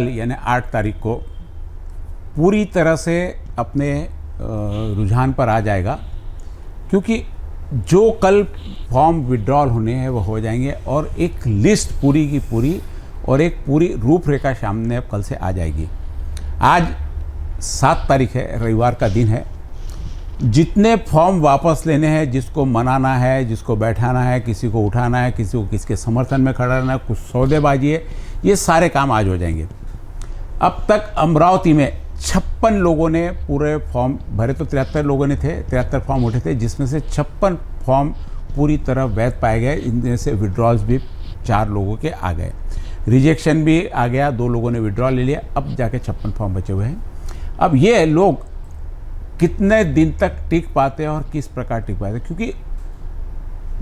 यानी 8 तारीख को पूरी तरह से अपने रुझान पर आ जाएगा, क्योंकि जो कल फॉर्म विड्रॉल होने हैं वो हो जाएंगे और एक लिस्ट पूरी की पूरी और एक पूरी रूपरेखा सामने अब कल से आ जाएगी। आज 7 तारीख है, रविवार का दिन है। जितने फॉर्म वापस लेने हैं, जिसको मनाना है, जिसको बैठाना है, किसी को उठाना है, किसी को किसके समर्थन में खड़ा रहना है, कुछ सौदेबाजी है, ये सारे काम आज हो जाएंगे। अब तक अमरावती में 56 लोगों ने पूरे फॉर्म भरे, तो 73 लोगों ने थे, 73 फॉर्म उठे थे, जिसमें से 56 फॉर्म पूरी तरह वैध पाए गए। इनमें से विड्रॉल्स भी 4 लोगों के आ गए, रिजेक्शन भी आ गया, 2 लोगों ने विड्रॉल ले लिया। अब जाके 56 फॉर्म बचे हुए हैं। अब ये लोग कितने दिन तक टिक पाते हैं और किस प्रकार टिक पाते हैं, क्योंकि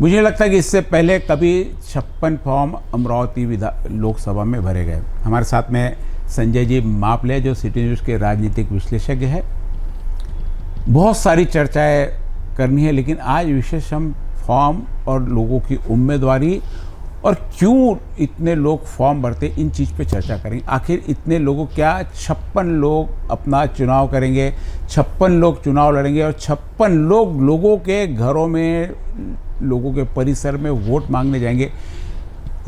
मुझे लगता है कि इससे पहले कभी 56 फॉर्म अमरावती लोकसभा में भरे गए। हमारे साथ में संजय जी मापले, जो सिटी न्यूज़ के राजनीतिक विश्लेषज्ञ है। बहुत सारी चर्चाएं करनी है, लेकिन आज विशेष हम फॉर्म और लोगों की उम्मीदवारी और क्यों इतने लोग फॉर्म भरते, इन चीज़ पे चर्चा करेंगे। आखिर इतने लोगों, क्या 56 लोग अपना चुनाव करेंगे, 56 लोग चुनाव लड़ेंगे और 56 लोग लोगों के घरों में, लोगों के परिसर में वोट मांगने जाएंगे?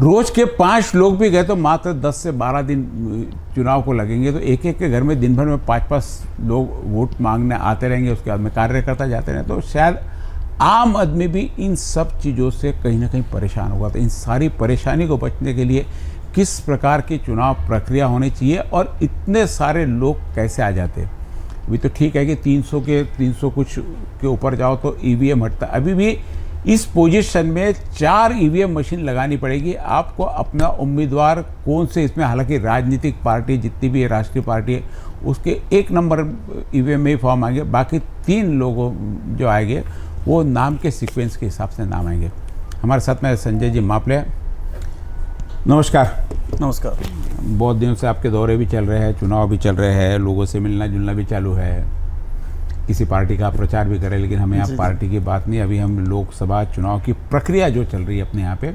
रोज के 5 लोग भी गए तो मात्र 10 से 12 दिन चुनाव को लगेंगे, तो एक एक के घर में दिन भर में 5-5 लोग वोट मांगने आते रहेंगे, उसके बाद में कार्यकर्ता जाते रहें, तो शायद आम आदमी भी इन सब चीज़ों से कहीं ना कहीं परेशान होगा। तो इन सारी परेशानी को बचने के लिए किस प्रकार की चुनाव प्रक्रिया होनी चाहिए और इतने सारे लोग कैसे आ जाते? अभी तो ठीक है कि 300 कुछ के ऊपर जाओ तो ईवीएम हटता, अभी भी इस पोजीशन में 4 ईवीएम मशीन लगानी पड़ेगी आपको। अपना उम्मीदवार कौन से, इसमें हालांकि राजनीतिक पार्टी जितनी भी है, राष्ट्रीय पार्टी है, उसके 1 नंबर ईवीएम में ही फॉर्म आएंगे, बाकी 3 लोगों जो आएंगे वो नाम के सीक्वेंस के हिसाब से नाम आएंगे। हमारे साथ में संजय जी मापले, नमस्कार। नमस्कार। बहुत दिनों से आपके दौरे भी चल रहे हैं, चुनाव भी चल रहे हैं, लोगों से मिलना जुलना भी चालू है, किसी पार्टी का प्रचार भी करें, लेकिन हमें यहाँ पार्टी की बात नहीं, अभी हम लोकसभा चुनाव की प्रक्रिया जो चल रही है अपने यहाँ पे।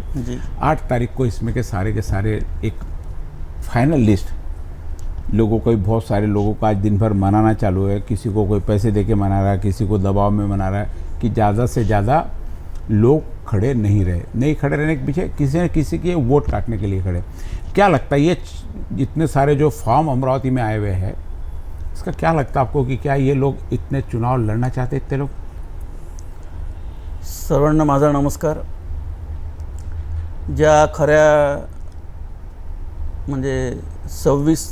8 तारीख को इसमें के सारे एक फाइनल लिस्ट लोगों को, बहुत सारे लोगों का आज दिन भर मनाना चालू है। किसी को कोई पैसे दे के मना रहा है, किसी को दबाव में मना रहा है कि ज़्यादा से ज़्यादा लोग खड़े नहीं रहे। नहीं खड़े रहने के पीछे किसी न किसी के वोट काटने के लिए खड़े। क्या लगता है ये जितने सारे जो फॉर्म अमरावती में आए हुए हैं, इसका क्या लगता है आपको कि क्या ये लोग इतने चुनाव लड़ना चाहते, इतने लोग? सर्वांना माझा नमस्कार। ज्या खऱ्या म्हणजे 26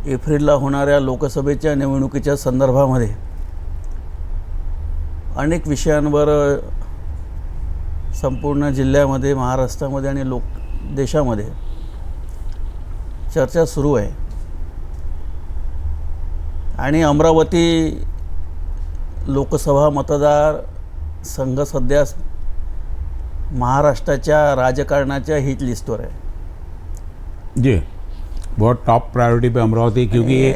एप्रिलला होणाऱ्या लोकसभेच्या निवडणुकीच्या संदर्भामध्ये अनेक विषयांवर संपूर्ण जिल्ह्यामध्ये, महाराष्ट्रामध्ये आणि देशामध्ये चर्चा सुरू आहे आणि अमरावती लोकसभा मतदार संघ सध्या महाराष्ट्राच्या राजकारणाच्या हिट लिस्टवर है जी। बहुत टॉप प्रायोरिटी पे अमरावती, क्योंकि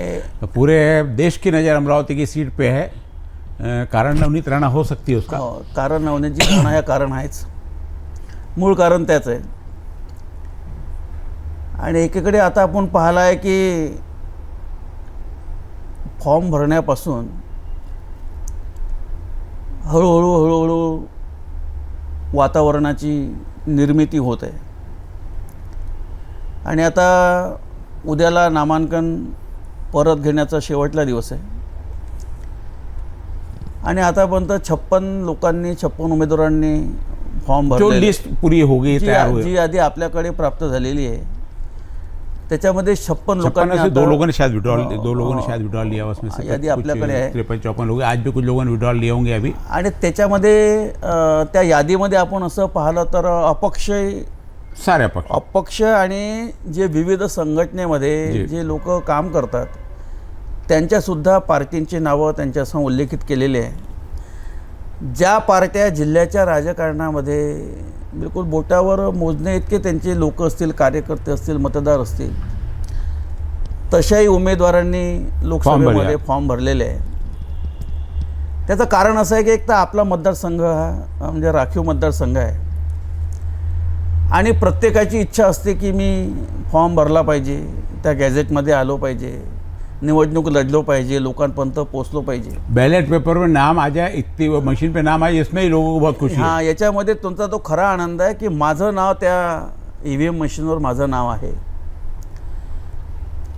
पूरे देश की नज़र अमरावती की सीट पे है। कारण नवनीत राणा हो सकती है उसका। कारण नवनीतजी राणा हे कारण आहेच, मूळ कारण त्याच आहे। आणि एकीकडे आता आपण पाहिलं आहे की फॉर्म भरण्यापासून हळूहळू वातावरणाची निर्मिती होत आहे आणि आता उद्याला नामांकन परत घेण्याचा शेवटला दिवस आहे आणि आतापर्यंत 56 लोकांनी, 56 उमेदवारांनी फॉर्म भरले। जो लिस्ट पूरी हो गई, तैयार हुई, जी यादी आपल्याकडे प्राप्त झालेली आहे, त्याच्यामध्ये 56 लोकांनी, 2 लोगों ने शायद विड्रॉल लिया, उसमें से यादी आपल्याकडे आहे। 53-54 लोग, आज भी कुछ लोगों ने विड्रॉल लिए होंगे अभी। आणि त्याच्यामध्ये त्या यादीमध्ये आपण असं पाहिलं तर सारे अपक्ष आणि जे विविध संघटनेमध्ये जे लोक काम करतात त्यांच्यासुद्धा पार्टींची नावं त्यांच्यासमोर उल्लेखित केलेले आहे। ज्या पार्ट्या जिल्ह्याच्या राजकारणामध्ये बिलकुल बोटावर मोजणे इतके त्यांचे लोक असतील, कार्यकर्ते असतील, मतदार असतील, तशाही उमेदवारांनी लोकसभेमध्ये फॉर्म भरलेले आहे। त्याचं कारण असं आहे की एक तर आपला मतदारसंघ हा म्हणजे राखीव मतदारसंघ आहे आणि प्रत्येकाची इच्छा असते की मी फॉर्म भरला पाहिजे, त्या गॅझेटमध्ये आलो पाहिजे, निवडणूक लढलो पाहिजे, लोकांपर्यंत पोचलो पाहिजे. बैलेट पेपर में नाम आ जाए, इतनी वो मशीन पे नाम आए, इसमें ही लोगों को बहुत खुशी है. हां, याच्यामध्ये तुमचा तो खरा आनंद आहे की माझं नाव त्या EVM मशीनवर माझं नाव आहे.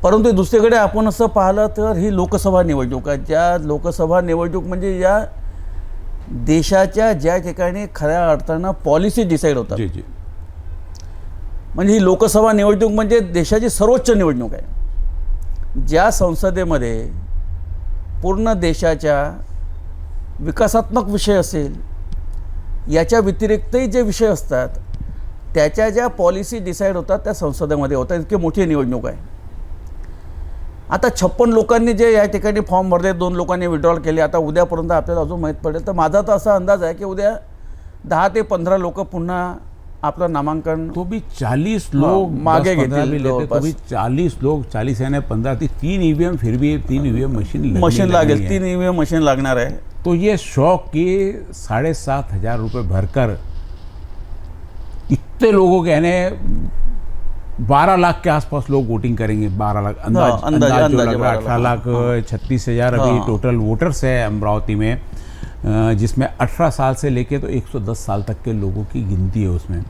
परंतु दुसरीकडे आपण असं पाहिलं तर ही लोकसभा निवडणूक आहे. ज्या लोकसभा निवडणूक म्हणजे या देशाच्या ज्या ठिकाणी खऱ्या अर्थानं पॉलिसी डिसाईड होतात. जी जी. म्हणजे ही लोकसभा निवडणूक म्हणजे देशाची सर्वोच्च निवडणूक आहे. ज्या संसदेमध्ये पूर्ण देशाच्या विकासात्मक विषय असेल, याच्या व्यतिरिक्तही जे विषय असतात त्याच्या ज्या पॉलिसी डिसाईड होतात त्या संसदेमध्ये होतात. इतकी मोठी निवडणूक आहे. आता 56 लोकांनी जे या ठिकाणी फॉर्म भरले, 2 लोकांनी विड्रॉल केले. आता उद्यापर्यंत आपल्याला अजून माहीत पडेल. तर माझा तर असा अंदाज आहे की उद्या 10 ते 15 लोक पुन्हा आपलं नामांकन तो भी 40 लोग मागे 10-15 भी घेतील. लेते, तो भी 40 लोग, 40 यानी 15 थी, 3 EVM, फिर भी 3 EVM मशीन मशीन लागेल, 3 EVM मशीन लागणार आहे. तो ये शौक कि 7,500 रुपये भरकर इतने लोगों के यानी 12 लाख के आसपास लोग वोटिंग करेंगे. 12 लाख अंदाज जो लग रहा है. 18 लाख 36,000 अभी टोटल वोटर्स है अमरावती में, जिसमें 18 साल से लेके तो 110 साल तक के लोगों की गिनती है उसमें.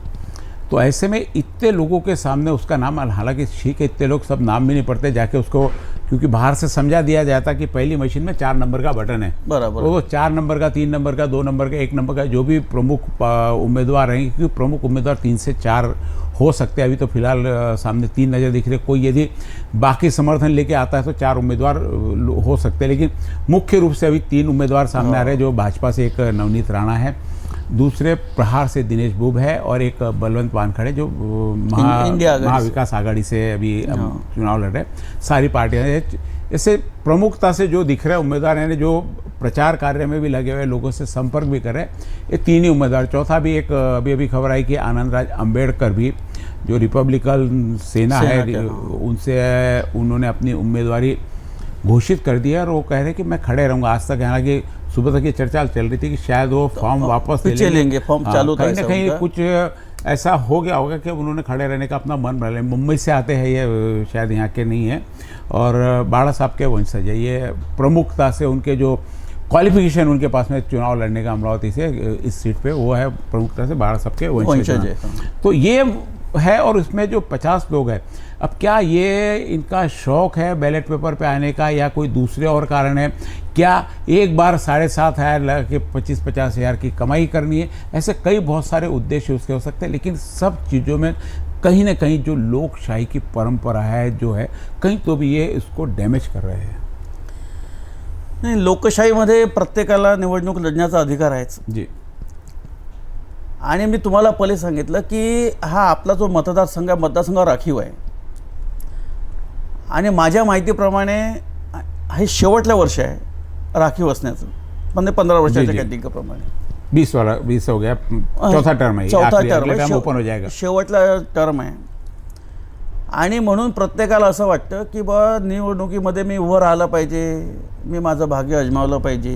तो ऐसे में इतने लोगों के सामने उसका नाम, हालांकि ठीक है इतने लोग सब नाम भी नहीं पढ़ते जाके उसको, क्योंकि बाहर से समझा दिया जाता कि पहली मशीन में 4 नंबर का बटन है. बराबर. वो 4 नंबर का, 3 नंबर का, 2 नंबर का, 1 नंबर का जो भी प्रमुख उम्मीदवार रहेंगे, क्योंकि प्रमुख उम्मीदवार 3 से 4 हो सकते हैं. अभी तो फिलहाल सामने 3 नज़र दिख रहे. कोई यदि बाकी समर्थन लेके आता है तो 4 उम्मीदवार हो सकते हैं, लेकिन मुख्य रूप से अभी 3 उम्मीदवार सामने आ रहे हैं. जो भाजपा से एक नवनीत राणा है, दूसरे प्रहार से दिनेश बुब है, और एक बलवंत वानखड़े जो महाविकास आघाड़ी से अभी चुनाव लड़ रहे हैं. सारी पार्टियां ऐसे प्रमुखता से जो दिख रहे हैं उम्मीदवार हैं, जो प्रचार कार्य में भी लगे हुए, लोगों से संपर्क भी कर रहे हैं, ये 3 ही उम्मीदवार. चौथा भी एक अभी खबर आई कि आनंद राज अंबेडकर भी, जो रिपब्लिकन सेना है, उनसे उन्होंने अपनी उम्मीदवारी घोषित कर दिया, और वो कह रहे हैं कि मैं खड़े रहूँगा. आज तक हालांकि सुबह तक ये चर्चा चल रही थी कि शायद वो फॉर्म वापस ले लेंगे. फॉर्म चालू था, कहीं ना कहीं कुछ ऐसा हो गया होगा कि उन्होंने खड़े रहने का अपना मन बना लिया. मुंबई से आते हैं ये, शायद यहाँ के नहीं है, और बाड़ा साहब के वंशज है. ये प्रमुखता से उनके जो क्वालिफिकेशन उनके पास में चुनाव लड़ने का अमरावती से इस सीट पे, वो है प्रमुखता से बाड़ा साहब के वंशज है. तो ये है, और इसमें जो 50 लोग हैं, अब क्या ये इनका शौक है बैलेट पेपर पे आने का, या कोई दूसरे और कारण है? क्या एक बार 7,500 लगा के 25-50 हज़ार की कमाई करनी है? ऐसे कई बहुत सारे उद्देश्य उसके हो सकते हैं, लेकिन सब चीज़ों में कहीं ना कहीं जो लोकशाही की परंपरा है जो है, कहीं तो भी ये इसको डैमेज कर रहे हैं. नाही, लोकशाहीमध्ये प्रत्येकाला निवडणूक लढण्याचा अधिकार आहेच. जी. आणि मी तुम्हाला पहिले सांगितलं की हा आपला जो मतदारसंघ मतदारसंघ राखीव आहे, आणि माझ्या माहितीप्रमाणे हे शेवटलं वर्ष आहे राखीव असण्याचं, म्हणजे 15 वर्षाच्या कॅटेगरीप्रमाणे. 20 हो गया, चौथा टर्म है, चौथा टर्म है, ओपन हो जाएगा, शेवटला टर्म आहे. आणि म्हणून प्रत्येकाला असं वाटतं की बा निवडणुकीमध्ये मी उभं राहिलं पाहिजे, मी माझं भाग्य अजमावलं पाहिजे.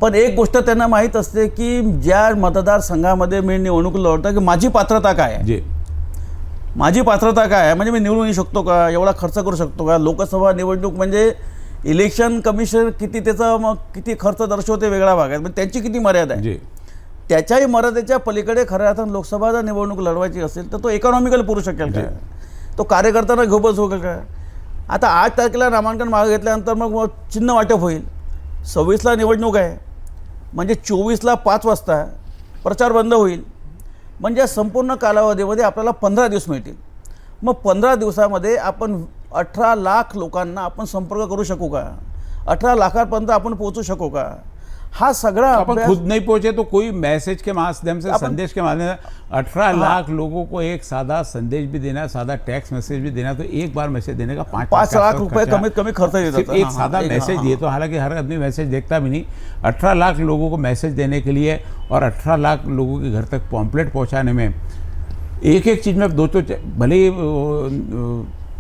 पण एक गोष्ट त्यांना माहीत असते की ज्या मतदारसंघामध्ये मी निवडणूक लढतो की माझी पात्रता काय आहे, माझी पात्रता काय आहे, म्हणजे मी निवडून येऊ शकतो का, एवढा खर्च करू शकतो का. लोकसभा निवडणूक म्हणजे इलेक्शन कमिशन किती त्याचा मग किती खर्च दर्शवते वेगळा भाग आहे, म्हणजे त्यांची किती मर्यादा आहे. त्याच्याही मर्यादेच्या पलीकडे खऱ्या अर्थानं लोकसभा निवडणूक लढवायची असेल तर तो इकॉनॉमिकल पुरू शकेल का, तो कार्यकर्त्यांना घेऊन होईल का. आता 8 तारखेला नामांकन मागे घेतल्यानंतर मग चिन्ह वाटप होईल. 26ला निवडणूक आहे, म्हणजे 24ला 5 वाजता प्रचार बंद होईल. म्हणजे संपूर्ण कालावधीमध्ये आपल्याला 15 दिवस मिळतील. मग 15 दिवसामध्ये आपण 18 लाख लोकांना आपण संपर्क करू शकू का, 18 लाखांपर्यंत आपण पोहोचू शकू का. हा सगळा अपन खुद नहीं पहुंचे तो कोई मैसेज के माध्यम से, संदेश के माध्यम से 18 लाख लोगों को एक सादा संदेश भी देना, सादा टेक्स्ट मैसेज भी देना, तो एक बार मैसेज देने का 5 लाख रुपए कमीत कमी खर्च येतात. एक सादा मैसेज दिए, तो हालांकि हर आदमी मैसेज देखता भी नहीं. 18 लाख लोगों को मैसेज देने के लिए और 18 लाख लोगों के घर तक पॉम्पलेट पहुंचाने में एक चीज़ में दो तो भले ही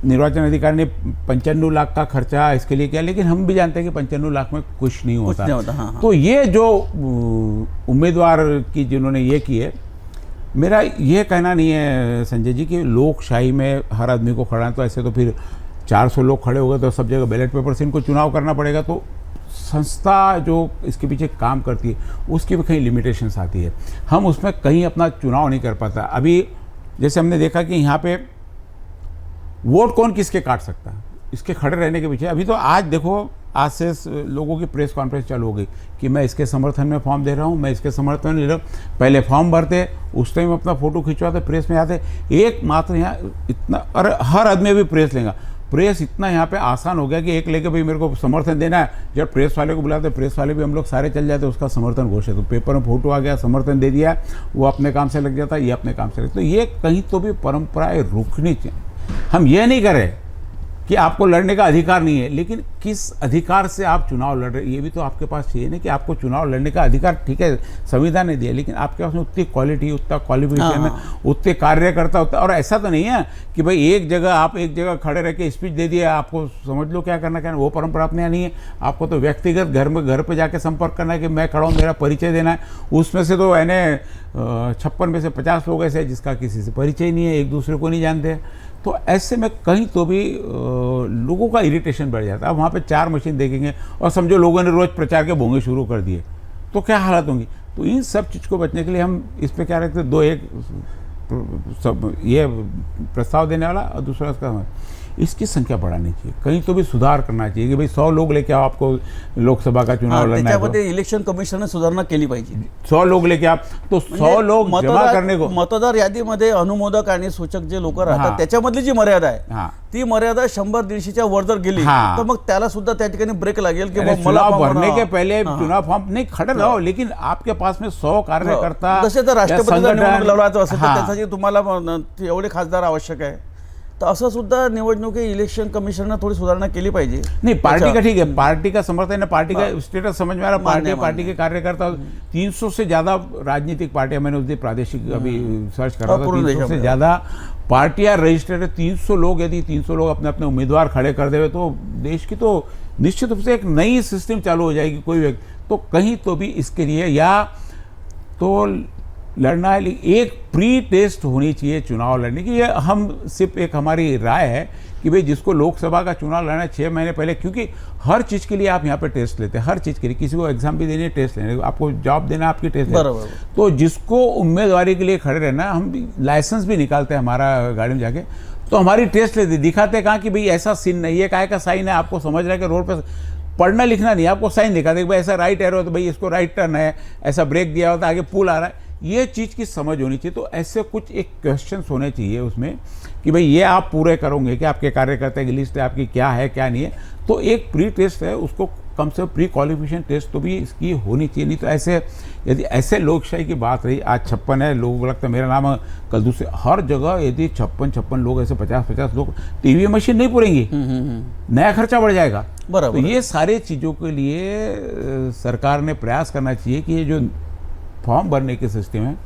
निर्वाचन अधिकारी ने 95 लाख का खर्चा इसके लिए किया, लेकिन हम भी जानते हैं कि 95 लाख में कुछ नहीं होता. हाँ. तो ये जो उम्मीदवार की जिन्होंने ये की है, मेरा ये कहना नहीं है संजय जी कि लोकशाही में हर आदमी को खड़ा है, तो ऐसे तो फिर 400 लोग खड़े हो गए तो सब जगह बैलेट पेपर से इनको चुनाव करना पड़ेगा। तो संस्था जो इसके पीछे काम करती है उसकी भी कहीं लिमिटेशंस आती है, हम उसमें कहीं अपना चुनाव नहीं कर पाता। अभी जैसे हमने देखा कि यहाँ पे वोट कौन किसके काट सकता है, इसके खड़े रहने के पीछे अभी तो आज देखो, आज से लोगों की प्रेस कॉन्फ्रेंस चालू हो गई कि मैं इसके समर्थन में फॉर्म दे रहा हूँ, मैं इसके समर्थन में दे रहा हूँ। पहले फॉर्म भरते, उस टाइम अपना फोटो खिंचवाते, प्रेस में आते, एकमात्र यहाँ इतना, और हर आदमी भी प्रेस लेगा। प्रेस इतना यहाँ पे आसान हो गया कि एक लेके भाई मेरे को समर्थन देना है, जब प्रेस वाले को बुलाते प्रेस वाले भी हम लोग सारे चल जाते, उसका समर्थन घोषित, तो पेपर में फोटो आ गया, समर्थन दे दिया, वो अपने काम से लग जाता, ये अपने काम से लग। तो ये कहीं तो भी परंपराएं रुकनी चाहिए। हम ये नहीं करें कि आपको लड़ने का अधिकार नहीं है, लेकिन किस अधिकार से आप चुनाव लड़ रहे हैं ये भी तो आपके पास चाहिए ना, कि आपको चुनाव लड़ने का अधिकार, ठीक है संविधान ने दिया, लेकिन आपके पास में उतनी क्वालिटी, उतना क्वालिफिकेशन है, उतने कार्यकर्ता होता है। और ऐसा तो नहीं है कि भाई एक जगह आप एक जगह खड़े रह के स्पीच दे दिया, आपको समझ लो क्या करना, वो परंपरा अपने यहाँ नहीं है। आपको तो व्यक्तिगत घर पे जाके संपर्क करना है कि मैं खड़ा हूँ, मेरा परिचय देना है। उसमें से तो यानी 56 में से 50 लोग ऐसे हैं जिसका किसी से परिचय नहीं है, एक दूसरे को नहीं जानते। तो ऐसे में कहीं तो भी लोगों का इरिटेशन बढ़ जाता है। अब वहाँ पे 4 मशीन देखेंगे और समझो लोगों ने रोज़ प्रचार के भोंगे शुरू कर दिए, तो क्या हालत होंगी। तो इन सब चीज़ को बचने के लिए हम इस पे क्या रखते हैं, 2-1 सब ये प्रस्ताव देने वाला और दूसरा इसका, इसकी संख्या बढ़ानी चाहिए, कहीं तो भी सुधार करना चाहिए कि भाई 100 लोग लेके आओ, आपको लोकसभा का चुनाव लड़ना है, त्याच्यामध्ये इलेक्शन कमिशनने सुधारणा केली पाहिजे। 100 लोग लेके आप, तो 100 लोग जमा करने को, मतदार यादीमध्ये अनुमोदक आणि सूचक जे लोक राहतात त्याच्यामधली जी मर्यादा आहे ती मर्यादा 100-150च्या वर जर गेली तर मग त्याला सुद्धा त्या ठिकाणी ब्रेक लागेल की चुनाव भरने के पहले चुनाव फॉर्म नहीं खड़े रहो, लेकिन आपके पास में 100 कार्यकर्ता, जसे तर राष्ट्रपतीचा निवडणूक लढवायचं असेल तर त्यासाठी तुम्हाला एवढे खासदार आवश्यक आहे, तर असं सुद्धा निवडणुकी इलेक्शन कमिशनने थोड़ी सुधारणा केली पाहिजे। नहीं पार्टी का ठीक है, पार्टी का समर्थन है, पार्टी का स्टेटस समझ में आ रहा है, पार्टी के कार्यकर्ता 300 से ज़्यादा राजनीतिक पार्टियां, मैंने उस दिन प्रादेशिक अभी सर्च करा था, 300 से ज़्यादा पार्टियां रजिस्टर्ड है। 300 लोग, यदि 300 लोग अपने अपने उम्मीदवार खड़े कर देवे तो देश की तो निश्चित रूप से एक नई सिस्टम चालू हो जाएगी। कोई व्यक्ति तो कहीं तो भी इसके लिए या तो लड़ना है, एक प्री टेस्ट होनी चाहिए चुनाव लड़ने की। ये हम सिर्फ एक हमारी राय है कि भाई जिसको लोकसभा का चुनाव लड़ना है 6 महीने पहले, क्योंकि हर चीज़ के लिए आप यहाँ पे टेस्ट लेते हैं, हर चीज़ के लिए, किसी को एग्जाम भी देनी है टेस्ट लेने, आपको जॉब देना आपकी टेस्ट लेना, तो जिसको उम्मीदवारी के लिए खड़े रहना, हम लाइसेंस भी निकालते हैं हमारा गाड़ी में जाके, तो हमारी टेस्ट लेते, दिखाते कहाँ कि भाई ऐसा सीन नहीं है, काय का साइन है, आपको समझ रहा है कि रोड पर पढ़ना लिखना नहीं, आपको साइन दिखाते भाई ऐसा राइट एरो, तो भाई इसको राइट टर्न है, ऐसा ब्रेक दिया होता है, आगे पुल आ रहा है, ये चीज़ की समझ होनी चाहिए। तो ऐसे कुछ एक क्वेश्चंस होने चाहिए उसमें कि भाई ये आप पूरे करोगे कि आपके कार्यकर्ता की लिस्ट है आपकी क्या है क्या नहीं है, तो एक प्री टेस्ट है, उसको कम से कम प्री क्वालिफिकेशन टेस्ट तो भी इसकी होनी चाहिए। नहीं तो ऐसे यदि ऐसे लोकशाही की बात रही, आज 56 है, लोगों को लगता है मेरा नाम, कल दूसरे, हर जगह यदि 56 लोग ऐसे 50 लोग, टीवी मशीन नहीं पूरेंगी, नया खर्चा बढ़ जाएगा। तो ये सारे चीज़ों के लिए सरकार ने प्रयास करना चाहिए कि ये जो फॉर्म भरने के सिस्टम है,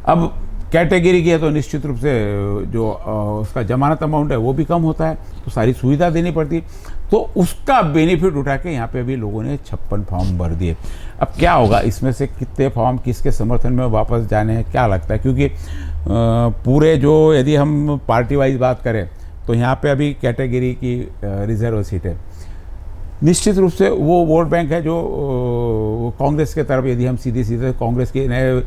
अब कैटेगरी की है तो निश्चित रूप से जो उसका जमानत अमाउंट है वो भी कम होता है, तो सारी सुविधा देनी पड़ती, तो उसका बेनिफिट उठा के यहाँ पे अभी लोगों ने 56 फॉर्म भर दिए। अब क्या होगा, इसमें से कितने फॉर्म किसके समर्थन में वापस जाने हैं, क्या लगता है, क्योंकि पूरे जो यदि हम पार्टी वाइज बात करें तो यहाँ पे अभी कैटेगरी की रिजर्व सीट है, निश्चित रूप से वो वोट बैंक है जो कांग्रेस के तरफ, यदि हम सीधे कांग्रेस के नए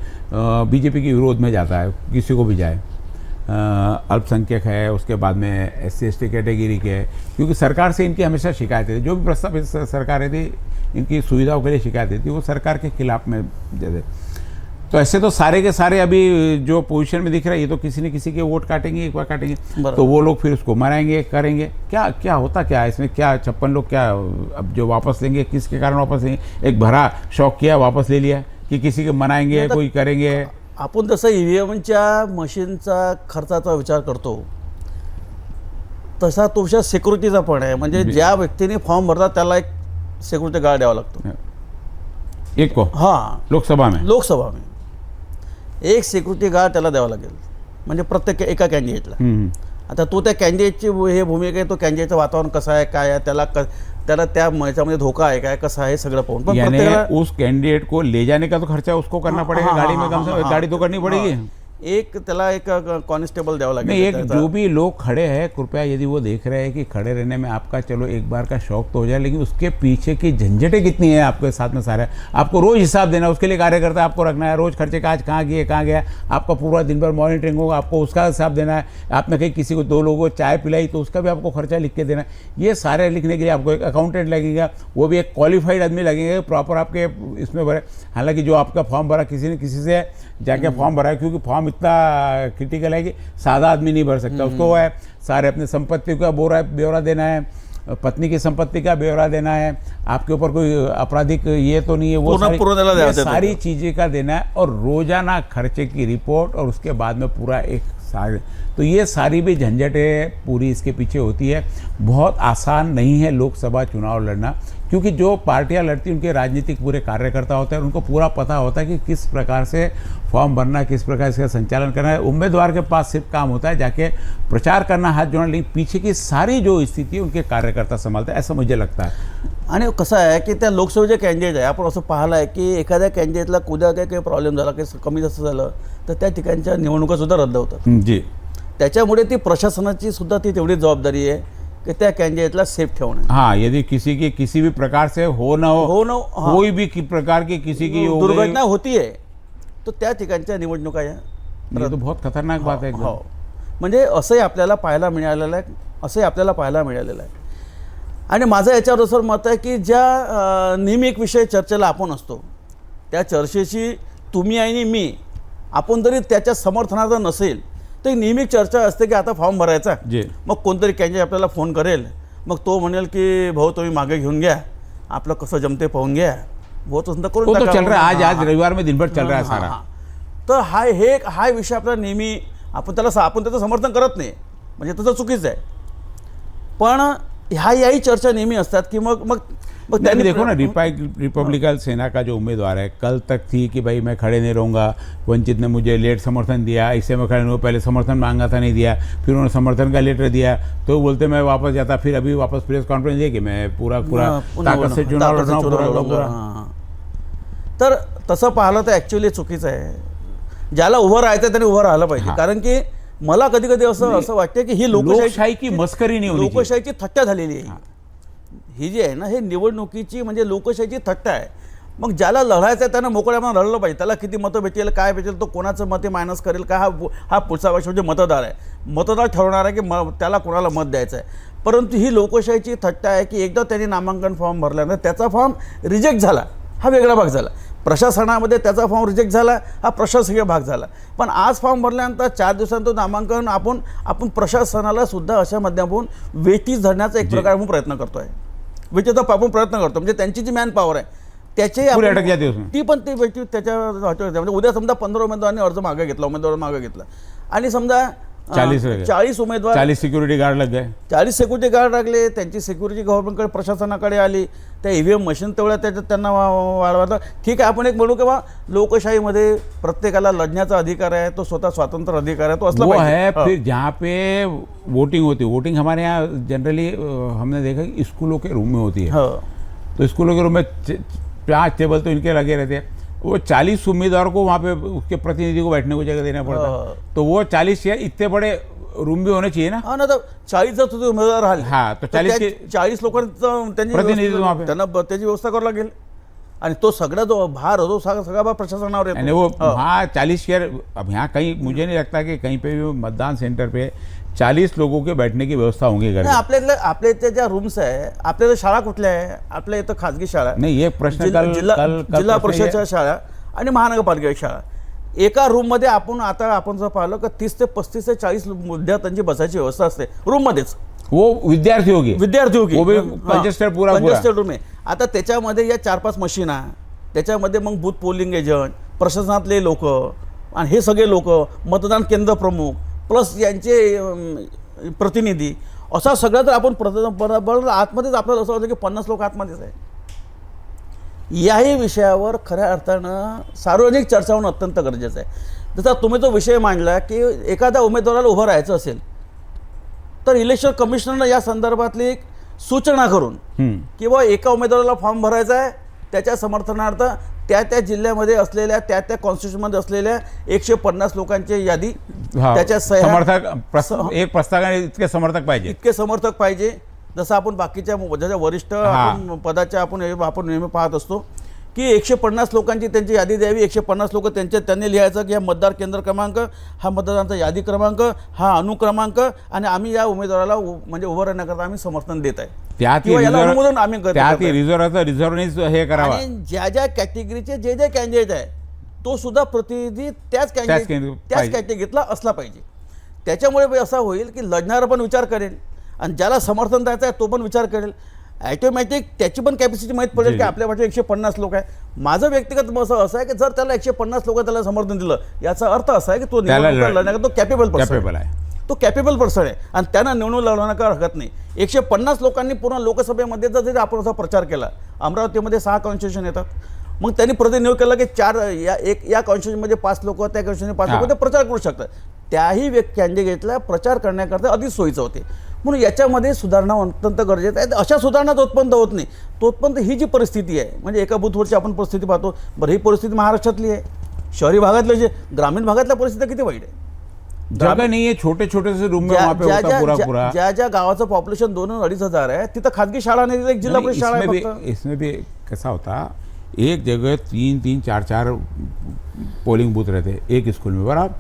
बीजेपी के विरोध में जाता है, किसी को भी जाए, अल्पसंख्यक है, उसके बाद में SC/ST कैटेगरी के है, क्योंकि सरकार से इनकी हमेशा शिकायतें थी, जो भी प्रस्तावित सरकारें थी इनकी सुविधाओं के लिए शिकायतें थी, वो सरकार के खिलाफ में जैसे, तो ऐसे तो सारे के सारे अभी जो पोजीशन में दिख रहा है, ये तो किसी न किसी के वोट काटेंगे, एक बार काटेंगे, तो वो लोग फिर उसको मनाएंगे, करेंगे, क्या क्या होता क्या है इसमें, क्या 56 लोग क्या अब जो वापस लेंगे, किसके कारण वापस लेंगे, एक भरा शौक किया वापस ले लिया, कि किसी के मनाएंगे, कोई करेंगे। आपण तसं EVMच्या मशीनचा खर्चाचा विचार करतो तसा तो सिक्युरिटीचा पण आहे, म्हणजे ज्या व्यक्तीने फॉर्म भरला त्याला एक सिक्युरिटी गार्ड द्यावा लागतो, एक को, हाँ लोकसभा में एक सिक्युरिटी गार्ड त्याला द्यावा लागेल, म्हणजे प्रत्येक एका कॅन्डिडेटला। आता तो त्या कॅन्डिडेटची हे भूमिका आहे, तो कॅन्डिडेटचं वातावरण कसं आहे, काय आहे, त्याला त्या याच्यामध्ये धोका आहे काय, कसं आहे, सगळं पाहून, पण उस कैंडिडेट को ले जाने का तो खर्चा उसको करना पड़ेगा, गाड़ी में कम से कम गाड़ी तो करनी पड़ेगी, एक त्याला एक कॉन्स्टेबल द्यावा नहीं, लागेल एक जो भी लोग खड़े हैं कृपया यदि वो देख रहे हैं कि खड़े रहने में आपका चलो एक बार का शौक तो हो जाए, लेकिन उसके पीछे की झंझटें कितनी है आपके साथ में सारे, आपको रोज हिसाब देना, उसके लिए कार्यकर्ता आपको रखना है, रोज खर्चे का आज कहाँ गया, आपका पूरा दिन भर मॉनिटरिंग होगा, आपको उसका हिसाब देना है, आपने कहीं किसी को 2 लोगों को चाय पिलाई तो उसका भी आपको खर्चा लिख के देना है। ये सारे लिखने के लिए आपको एक अकाउंटेंट लगेगा, वो भी एक क्वालिफाइड आदमी लगेगा, प्रॉपर आपके इसमें भरे। हालांकि जो आपका फॉर्म भरा किसी ने किसी से जाके फॉर्म भरा है, क्योंकि फॉर्म इतना क्रिटिकल है कि सादा आदमी नहीं भर सकता, उसको वो है सारे अपने संपत्ति का ब्यौरा देना है, पत्नी की संपत्ति का ब्यौरा देना है, आपके ऊपर कोई आपराधिक ये तो नहीं है, वो सारी चीज़ें का देना है, और रोजाना खर्चे की रिपोर्ट, और उसके बाद में पूरा एक सारे। तो ये सारी भी झंझटें पूरी इसके पीछे होती है। बहुत आसान नहीं है लोकसभा चुनाव लड़ना, क्योंकि जो पार्टियां लड़ती हैं उनके राजनीतिक पूरे कार्यकर्ता होते हैं, उनको पूरा पता होता है कि किस प्रकार से फॉर्म भरना, किस प्रकार से संचालन करना है। उम्मीदवार के पास सिर्फ काम होता है जाके प्रचार करना, हाथ जोड़ना, लेकिन पीछे की सारी जो स्थिति है उनके कार्यकर्ता संभालते हैं, ऐसा मुझे लगता है। आणि कसं आहे की त्या लोकसभेचे कॅन्डिडेट आहे, आपण असं पाहिलं आहे की एखाद्या कॅन्डिडेटला कुठं काही प्रॉब्लेम झाला, काही कमी जास्त झालं तर त्या ठिकाणच्या निवडणुकासुद्धा रद्द होतात जी, त्याच्यामुळे ती प्रशासनाची सुद्धा ती तेवढी जबाबदारी आहे की त्या कॅन्डिडेटला सेफ ठेवणं। हाँ, यदि किसी की किसी भी प्रकार से हो न हो हाँ, कोई भी प्रकार की किसी की हो गई, दुर्घटना होती आहे तो त्या ठिकाणच्या निवडणुका या ये तो बहुत खतरनाक बात है एकदम। हो, म्हणजे असंही आपल्याला पाहायला मिळालेलं आहे, आणि माझं याच्यावर मत आहे की ज्या नेहमी एक विषय चर्चेला आपण असतो, त्या चर्चेची तुम्ही आणि मी आपण जरी त्याच्या समर्थनार्थ नसेल तर नेहमी चर्चा असते की आता फॉर्म भरायचा, मग कोणतरी कॅन्डिडेट आपल्याला फोन करेल, मग तो म्हणेल की भाऊ तुम्ही मागे घेऊन घ्या, आपलं कसं जमते पाहून घ्या, बहुत धंदा करून वो तो चल रहा है, आज रविवार में दिन भर चल रहा है सारा। तर हा विषय आपला नेहमी आपण त्याचं समर्थन करत नाही, म्हणजे तसं चुकीचं आहे, पण याही चर्चा नेहमी असतात की मग नहीं, देखो ना, रिपब्लिकन सेना का जो उम्मीदवार है, कल तक थी कि भाई मैं खड़े नहीं रहूँगा, वंचित ने मुझे लेट समर्थन दिया, इससे मैं खड़े नहीं, पहले समर्थन मांगा था नहीं दिया, फिर उन्होंने समर्थन का लेटर दिया तो बोलते मैं वापस जाता, फिर अभी वापस प्रेस कॉन्फ्रेंस दिया कि मैं पूरा ताकत से चुनाव लड़ूंगा। तर तसं पाहिलं तर ॲक्च्युअली चुकीचं आहे, ज्याला उभं राहायचं त्याने उभं राहिलं पाहिजे, कारण की मला कधी कधी असं वाटतं की ही लोकशाही की मस्करी नाही, लोकशाहीची थट्टा झालेली आहे ही जी आहे ना, हे निवडणुकीची म्हणजे लोकशाहीची थट्टा आहे। मग ज्याला लढायचं आहे त्यानं मोकळ्यानं लढलं पाहिजे, त्याला किती मतं भेटेल काय भेटेल, तो कोणाचं मते मायनस करेल का, हा पुढचा वर्ष म्हणजे मतदार आहे, मतदार ठरवणार आहे की त्याला कोणाला मत द्यायचं आहे। परंतु ही लोकशाहीची थट्टा आहे की एकदा त्यांनी नामांकन फॉर्म भरल्यानंतर त्याचा फॉर्म रिजेक्ट झाला, हा वेगळा भाग झाला, प्रशासनामध्ये त्याचा फॉर्म रिजेक्ट झाला, हा प्रशासकीय भाग झाला, पण आज फॉर्म भरल्यानंतर 4 दिवसांत नामांकन आपण प्रशासनाला सुद्धा अशा माध्यमातून वेटीस धरण्याचा एक प्रकार आपण प्रयत्न करतोय, वेटीचा आपण प्रयत्न करतो, म्हणजे त्यांची जी मॅन पॉवर आहे त्याची ती पण ती वेटी त्याच्या म्हणजे उद्या समजा 15 उमेदवारांनी अर्ज मागे घेतला आणि समजा 40 उमेदवार, 40 सिक्युरिटी गार्ड लग गए, 40 सिक्युरिटी गार्ड लागले, त्यांची सिक्युरिटी गव्हर्नमेंटकडे प्रशासनाकडे आली, त्या ईव्हीएम मशीन तेवढ्या त्यांना वाढवलं। ठीक आहे, आपण एक म्हणू किंवा लोकशाहीमध्ये प्रत्येकाला लढण्याचा अधिकार आहे, तो स्वतः स्वतंत्र अधिकार है, तो असला पाहिजे। फिर जहाँ पे वोटिंग होती है, वोटिंग हमारे यहाँ जनरली हमने देखा कि स्कूलों के रूम में होती है, तो स्कूलों के रूम में 5 टेबल तो इनके लगे रहते हैं, वो 40 उम्मीदवार को वहाँ पे उसके प्रतिनिधि को बैठने को जगह देना पड़ता है, तो वो 40 चेयर इतने बड़े रूम भी होने चाहिए ना। हाँ ना, तो 40 जर तुझे उमेदवार राहिले, हाँ, तो 40 लोकांचं त्यांना त्याची व्यवस्था करावं लागेल, आणि तो सगळा जो भार होतो सगळा भार प्रशासनावर येतो। वो हाँ 40 चेयर, अब यहाँ कहीं मुझे नहीं लगता कि कहीं पे भी मतदान सेंटर पे 40 लोगों के बैठने की व्यवस्था होंगी घर में। आपल्या इथे ज्या रूम्स आहे, आपल्याला शाळा कुठल्या आहे, आपल्या इथं खाजगी शाळा नाही, एक प्रश्न जिल्हा परिषदच्या शाळा आणि महानगरपालिकेच्या शाळा, एका रूममध्ये आपण जर पाहिलं की 30 ते 35 ते 40 विद्यार्थ्यांची बसायची व्यवस्था असते रूममध्येच, वो विद्यार्थी होगी वो भी कंजेस्टेड पूरा रूम आहे। आता त्याच्यामध्ये या 4-5 मशीन आहे, त्याच्यामध्ये मग बूथ पोलिंग एजंट, प्रशासनातले लोक आणि हे सगळे लोक, मतदान केंद्र प्रमुख प्लस यांचे प्रतिनिधी, असा सगळं जर आपण आतमध्येच आपल्याला असं वाटतं की 50 लोक आतमध्येच आहे। याही विषयावर खऱ्या अर्थानं सार्वजनिक चर्चा होणं अत्यंत गरजेचं आहे। जसा तुम्ही तो विषय मांडला की एखाद्या उमेदवाराला उभं राहायचं असेल तर इलेक्शन कमिशनरनं या संदर्भातली एक सूचना करून किंवा एका उमेदवाराला फॉर्म भरायचा आहे, त्याच्या समर्थनार्थ त्या जिल्ह्यामध्ये असलेल्या त्या कॉन्स्टिट्यूशनमध्ये असलेल्या 150 लोकांची यादी, हा, त्याच्या सह्या, एक प्रस्तावाने इतके समर्थक पाहिजे, इतके समर्थक पाहिजे. जसं आपण बाकीच्या ज्याच्या वरिष्ठ आपण पदाच्या आपण नेहमी पाहत असतो की 150 लोकांची त्यांची यादी द्यावी. 150 लोक त्यांनी लिहायचं की हा मतदार केंद्र क्रमांक, हा मतदारांचा यादी क्रमांक, हा अनुक्रमांक, आणि आम्ही या उमेदवाराला म्हणजे उभं राहण्याकरता आम्ही समर्थन देत आहे. अनुमोदन आम्ही रिझर्व्हनेच हे करावा. आणि ज्या कॅटेगरीचे जे कॅन्डिडेट आहे तो सुद्धा प्रतिनिधी त्याच कॅटेगरीतला असला पाहिजे. त्याच्यामुळे असं होईल की लढणारा पण विचार करेल आणि ज्याला समर्थन द्यायचं आहे तो पण विचार करेल. ॲटोमॅटिक त्याची पण कॅपॅसिटी माहीत पडेल की आपल्या पाठी 150 लोक आहे. माझं व्यक्तिगत मत असं आहे की जर त्याला 150 लोक त्याला समर्थन दिलं याचा अर्थ असा आहे की तो लढण्याचा तो कॅपेबल आहे, तो कॅपेबल पर्सन आहे आणि त्यांना निवडून लढवण्याचा हरकत नाही. 150 लोकांनी पूर्ण लोकसभेमध्ये जर आपण असा प्रचार केला, अमरावतीमध्ये 6 कॉन्स्टिट्यूशन येतात, मग त्यांनी प्रतिनिधित्व केलं की 4 या कॉन्स्टिट्यूशनमध्ये 5 लोक, त्या कॉन्स्टिट्यूशनमध्ये 5 लोक ते प्रचार करू शकतात. त्याही कॅन्डिडेटला प्रचार करण्याकरता अधिक सोयीचं होते. म्हणून याच्यामध्ये सुधारणा अत्यंत गरजेचं आहे. अशा सुधारणा तोतपर्यंत होत नाही, तोतपर्यंत ही जी परिस्थिती आहे म्हणजे एका बूथवरची आपण परिस्थिती पाहतो. बरं, ही परिस्थिती महाराष्ट्रातली आहे. शहरी भागातलं जे ग्रामीण भागातल्या परिस्थिती किती वाईट आहे. जगह नहीं है, छोटे छोटे से रूम में वहाँ पे होता पूरा ज्या गावाचं पॉप्युलेशन 2-2.5 हजार आहे तिथं खाजगी शाळा नाही, एक जिल्हा परिषद शाळा आहे. इसमें भी कैसा होता, एक जगह 3-3, 4-4 पोलिंग बूथ रहते एक स्कूल में, बराबर,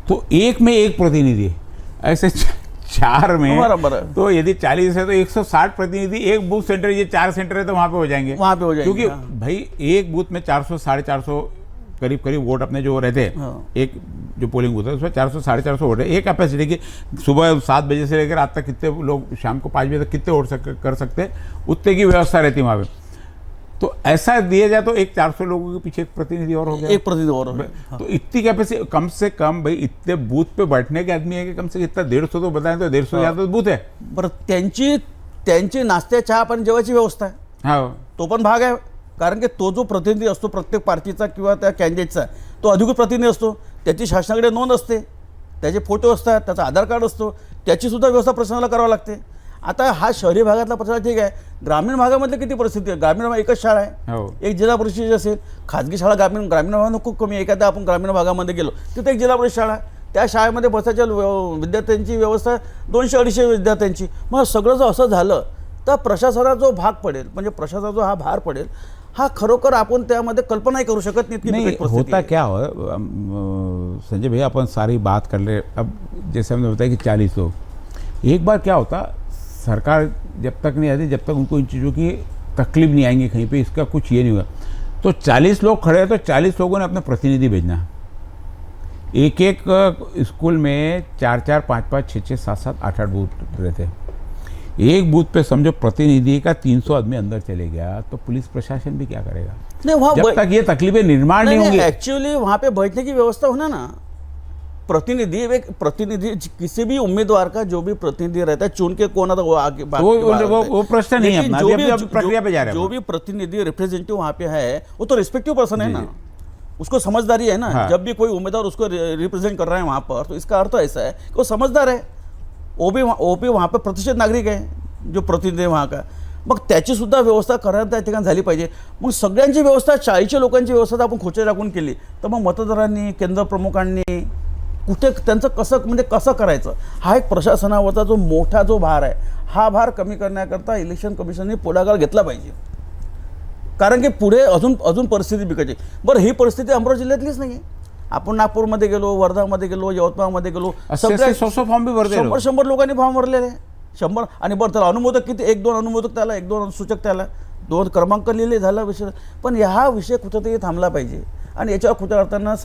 तो एक में एक प्रतिनिधि है, ऐसे 4 में बराबर. तो यदि 40 है तो 160 प्रतिनिधि एक बूथ सेंटर, ये 4 सेंटर है तो वहाँ पे हो जाएंगे, क्योंकि भाई एक बूथ में 400-450 करीब वोट अपने जो रहते हैं, एक जो पोलिंग बूथ है उसमें 400-450 वोट है. एक कैपेसिटी की सुबह 7 बजे से लेकर आज तक कितने लोग शाम को 5 बजे तक कितने वोट कर सकते हैं, उतने की व्यवस्था रहती है वहाँ पे. तो ऐसा दिया जाए तो एक 400 लोगों के पीछे एक प्रतिनिधि और हो गया, एक प्रतिनिधि और हो गया. तो इतनी कैपेसिटी, कम से कम भाई इतने बूथ पे बैठने के आदमी है कि कम से कम इतना 150 तो बताएं तो 150 ज़्यादा बूथ है. बरं, त्यांची नाश्त्या चहा पाणी जेवायची व्यवस्था आहे, हाँ, तो पण भाग आहे. कारण की तो जो प्रतिनिधी असतो प्रत्येक पार्टीचा किंवा त्या कॅन्डिडेटचा, तो अधिकृत प्रतिनिधी असतो, त्याची शासनाकडे नोंद असते, त्याचे फोटो असतात, त्याचा आधार कार्ड असतो, त्याची सुद्धा व्यवस्था प्रशासनाला करावी लागते. आता हा शहरी भागातला प्रचार ठीक आहे, ग्रामीण भागामधली किती परिस्थिती आहे. ग्रामीण भागात एकच शाळा आहे, एक जिल्हा परिषद असेल. खाजगी शाळा ग्रामीण भागामध्ये खूप कमी आहे. एखाद्या आपण ग्रामीण भागामध्ये गेलो तिथे एक जिल्हा परिषद शाळा आहे, त्या शाळेमध्ये बसायच्या विद्यार्थ्यांची व्यवस्था 200-250 विद्यार्थ्यांची. मग सगळं जर असं झालं तर प्रशासनाचा जो भाग पडेल, म्हणजे प्रशासनाचा जो हा भार पडेल, हा खरोखर आपण त्यामध्ये कल्पनाही करू शकत नहीं. होता क्या हो संजय भैया, अपन सारी बात कर ले. अब जैसे हमने बताया कि 40 लोग, एक बार क्या होता, सरकार जब तक नहीं आती जब तक उनको इन चीज़ों की तकलीफ नहीं आएंगी कहीं पे, इसका कुछ ये नहीं होगा. तो 40 लोग खड़े हैं तो 40 लोगों ने अपने प्रतिनिधि भेजना. एक स्कूल में 4-4, 5-5, 6-6, 7-7, 8-8 बूथ रहते हैं. एक बूथ पे समझो प्रतिनिधि का 300 आदमी अंदर चले गया तो पुलिस प्रशासन भी क्या करेगा. नहीं, वहाँ जब तक ये तकलीफें निर्माण नहीं होंगी. एक्चुअली वहाँ पे बैठने की व्यवस्था होना ना. प्रतिनिधि किसी भी उम्मीदवार का जो भी प्रतिनिधि रहता है, चुन के कौन आता वो आगे वो प्रश्न नहीं है अपना, अभी प्रक्रिया पे जा रहे हैं. जो भी प्रतिनिधि रिप्रेजेंटेटिव वहाँ पे है वो तो रिस्पेक्टिव पर्सन है ना, उसको समझदारी है ना. हाँ. जब भी कोई उम्मीदवार उसको रिप्रेजेंट कर रहा है वहाँ पर, तो इसका अर्थ ऐसा है कि वो समझदार है. वो भी वहाँ पर प्रतिष्ठित नागरिक आहे जो प्रतिनिधी वहाँ का. मग त्याची सुद्धा व्यवस्था करायला त्या ठिकाणी झाली पाहिजे. मग सगळ्यांची व्यवस्था, 40 लोकांची व्यवस्था आपण खोचे टाकून केली तर मग मतदारांनी, केंद्र प्रमुखांनी कुठे त्यांचं कसं करायचं, हा एक प्रशासनावरचा जो मोठा जो भार आहे, हा भार कमी करण्याकरता इलेक्शन कमिशनने पुढाकार घेतला पाहिजे. कारण की पुढे अजून परिस्थिती बिकटते. बरं, ही परिस्थिती अमरावती जिल्ह्यातलीच नाही आहे. आपण नागपूरमध्ये गेलो, वर्धामध्ये गेलो, यवतमाळमध्ये गेलो, सगळे फॉर्म भी भरते, 100 लोकांनी फॉर्म भरलेले आहे. 100. आणि बरं, त्याला अनुमोदक किती, 1-2 अनुमोदक त्याला, 1-2 सूचक त्याला, 2 क्रमांक लिहिले, झाला विषय. पण हा विषय कुठेतरी थांबला पाहिजे आणि याच्यावर कुठ्या अर्थानं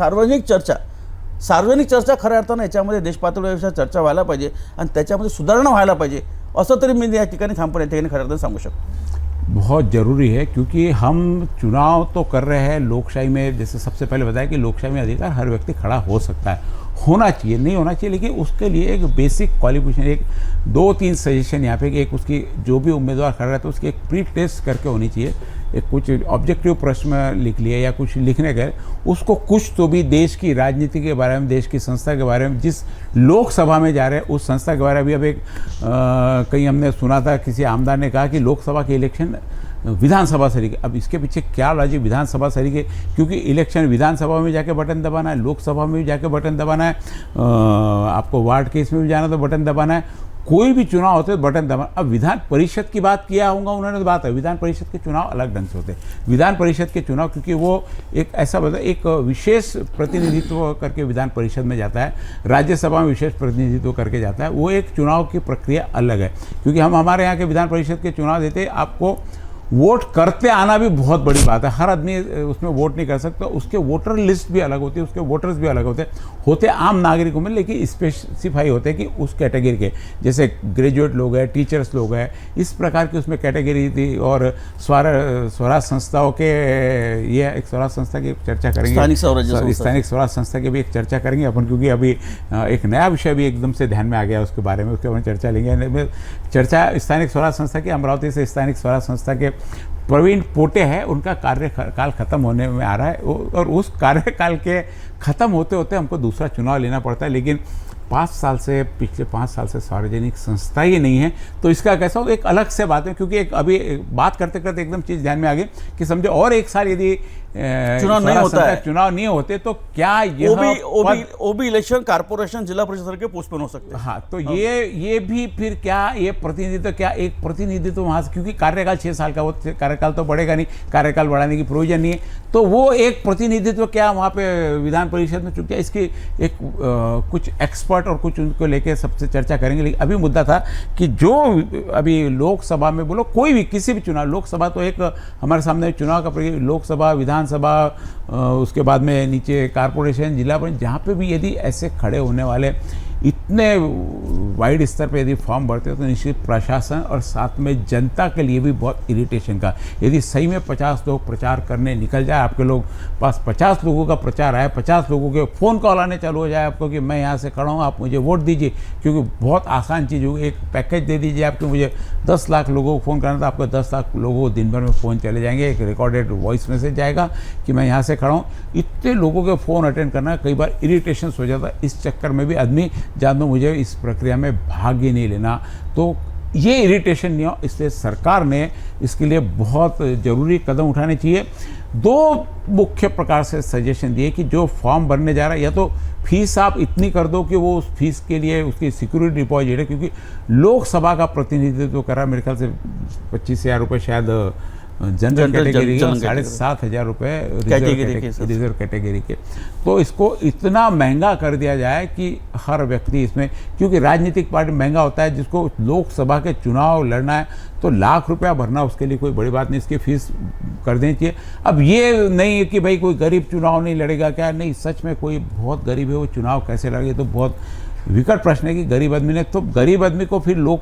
सार्वजनिक चर्चा खऱ्या अर्थानं याच्यामध्ये देशपातळीवर चर्चा व्हायला पाहिजे आणि त्याच्यामध्ये सुधारणा व्हायला पाहिजे, असं तरी मी या ठिकाणी थांबून या ठिकाणी खऱ्या अर्थानं सांगू शकतो. बहुत ज़रूरी है, क्योंकि हम चुनाव तो कर रहे हैं लोकशाही में. जैसे सबसे पहले बताया कि लोकशाही में अधिकार हर व्यक्ति खड़ा हो सकता है, होना चाहिए, नहीं होना चाहिए, लेकिन उसके लिए एक बेसिक क्वालिफिकेशन, एक 2-3 सजेशन यहाँ पे, एक उसकी जो भी उम्मीदवार खड़ा रहता है उसकी एक प्री टेस्ट करके होनी चाहिए. एक कुछ ऑब्जेक्टिव प्रश्न लिख लिया या कुछ लिखने गए, उसको कुछ तो भी देश की राजनीति के बारे में, देश की संस्था के बारे में, जिस लोकसभा में जा रहे हैं उस संस्था के बारे में भी. अब एक कहीं हमने सुना था, किसी आमदार ने कहा कि लोकसभा के इलेक्शन विधानसभा से लेके, अब इसके पीछे क्या लॉजिक, विधानसभा से लेके, क्योंकि इलेक्शन विधानसभा में जाके बटन दबाना है, लोकसभा में भी जाके बटन दबाना है, आपको वार्ड केस में भी जाना तो बटन दबाना है, कोई भी चुनाव होते तो बटन दबाना। अब विधान परिषद की बात किया होगा उन्होंने, तो बात है विधान परिषद के चुनाव अलग ढंग से होते हैं। विधान परिषद के चुनाव क्योंकि वो एक ऐसा एक विशेष प्रतिनिधित्व करके विधान परिषद में जाता है, राज्यसभा में विशेष प्रतिनिधित्व करके जाता है, वो एक चुनाव की प्रक्रिया अलग है। क्योंकि हम हमारे यहाँ के विधान परिषद के चुनाव देते, आपको वोट करते आना भी बहुत बड़ी बात है, हर आदमी उसमें वोट नहीं कर सकता, उसके वोटर लिस्ट भी अलग होती है, उसके वोटर्स भी अलग होते आम नागरिकों में, लेकिन स्पेसिफाई होते हैं कि उस कैटेगरी के, जैसे ग्रेजुएट लोग हैं, टीचर्स लोग हैं, इस प्रकार की उसमें कैटेगरी थी। और स्वराज संस्थाओं के, ये एक स्वराज संस्था की चर्चा करेंगे, स्थानिक स्वराज संस्था की भी एक चर्चा करेंगे अपन, क्योंकि अभी एक नया विषय भी एकदम से ध्यान में आ गया उसके बारे में, उसके बारे में चर्चा लेंगे। चर्चा स्थानिक स्वराज संस्था की, अमरावती से स्थानिक स्वराज संस्था के प्रवीण पोटे हैं, उनका कार्यकाल खत्म होने में आ रहा है, और उस कार्यकाल के खत्म होते होते हमको दूसरा चुनाव लेना पड़ता है। लेकिन पिछले 5 साल से सार्वजनिक संस्था ही नहीं है, तो इसका कैसा हो, एक अलग से बात है। क्योंकि एक अभी बात करते करते एकदम चीज़ ध्यान में आ गई कि समझो और एक साल यदि चुनाव नहीं होते तो क्या यह ओबी इलेक्शन कारपोरेशन जिला परिषद के पोस्टपोन हो सकते हैं। हाँ, तो ये भी फिर क्या, ये प्रतिनिधित्व क्या, एक प्रतिनिधित्व वहाँ से, क्योंकि कार्यकाल 6 साल का, वो कार्यकाल तो बढ़ेगा नहीं, कार्यकाल बढ़ाने की प्रोविजन नहीं है, तो वो एक प्रतिनिधित्व क्या वहाँ पे विधान परिषद में चुका। इसकी एक कुछ एक्सपर्ट और कुछ उनको लेके सबसे चर्चा करेंगे। लेकिन अभी मुद्दा था कि जो अभी लोकसभा में बोलो, कोई भी किसी भी चुनाव, लोकसभा तो एक हमारे सामने चुनाव का, लोकसभा, विधानसभा, उसके बाद में नीचे कारपोरेशन, जिला परिषद, जहाँ पे भी यदि ऐसे खड़े होने वाले इतने वाइड स्तर पे यदि फॉर्म भरते हो तो निश्चित प्रशासन और साथ में जनता के लिए भी बहुत इरिटेशन का, यदि सही में 50 लोग प्रचार करने निकल जाए, आपके लोग पास 50 लोगों का प्रचार आए, 50 लोगों के फ़ोन कॉल आने चालू हो जाए आपको कि मैं यहाँ से खड़ा हूँ, आप मुझे वोट दीजिए, क्योंकि बहुत आसान चीज़ होगी, एक पैकेज दे दीजिए आपको, मुझे 10 लाख लोगों को फ़ोन करना था, आपको 10 लाख लोगों को दिन भर में फ़ोन चले जाएंगे, एक रिकॉर्डेड वॉइस मैसेज जाएगा कि मैं यहाँ से खड़ा हूँ। इतने लोगों के फ़ोन अटेंड करना कई बार इरिटेशन हो जाता है। इस चक्कर में भी आदमी जान दो मुझे इस प्रक्रिया में भाग ही नहीं लेना, तो ये इरिटेशन नहीं हो, इसलिए सरकार ने इसके लिए बहुत ज़रूरी कदम उठाने चाहिए। 2 मुख्य प्रकार से सजेशन दिए कि जो फॉर्म भरने जा रहा है, या तो फीस आप इतनी कर दो कि वो उस फीस के लिए उसकी सिक्योरिटी डिपॉजिट है, क्योंकि लोकसभा का प्रतिनिधित्व कर रहा है मेरे ख्याल से 25,000 रुपये शायद जनरल कैटेगरी के, 7,500 रुपये रिजर्व कैटेगरी के। तो इसको इतना महंगा कर दिया जाए कि हर व्यक्ति इसमें, क्योंकि राजनीतिक पार्टी महंगा होता है, जिसको लोकसभा के चुनाव लड़ना है तो लाख रुपया भरना उसके लिए कोई बड़ी बात नहीं, इसकी फीस कर देनी चाहिए। अब ये नहीं है कि भाई कोई गरीब चुनाव नहीं लड़ेगा क्या, नहीं, सच में कोई बहुत गरीब है वो चुनाव कैसे लड़ेगा, तो बहुत विकट प्रश्न है कि गरीब आदमी ने, तो गरीब आदमी को फिर लोग,